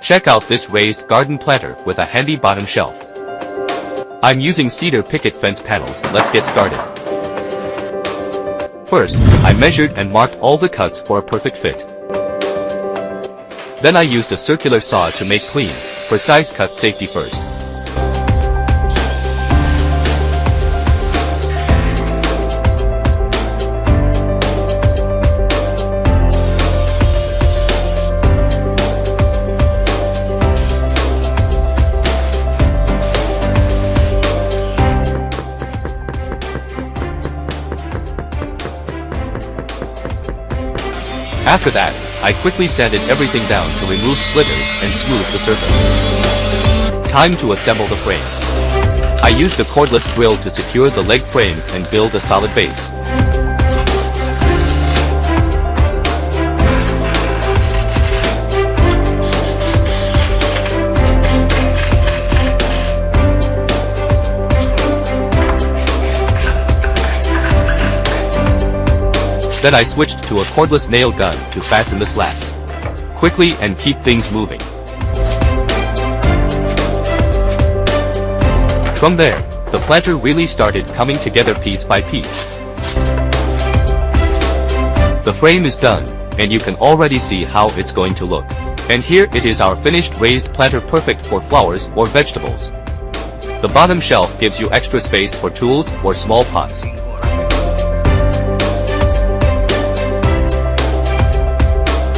Check out this raised garden planter with a handy bottom shelf. I'm using cedar picket fence panels. Let's get started. First, I measured and marked all the cuts for a perfect fit. Then I used a circular saw to make clean, precise cut safety first. After that, I quickly sanded everything down to remove splitters and smooth the surface. Time to assemble the frame. I used a cordless drill to secure the leg frame and build a solid base. Then I switched to a cordless nail gun to fasten the slats. Quickly and keep things moving. From there, the planter really started coming together piece by piece. The frame is done, and you can already see how it's going to look. And here it is, our finished raised planter, perfect for flowers or vegetables. The bottom shelf gives you extra space for tools or small pots.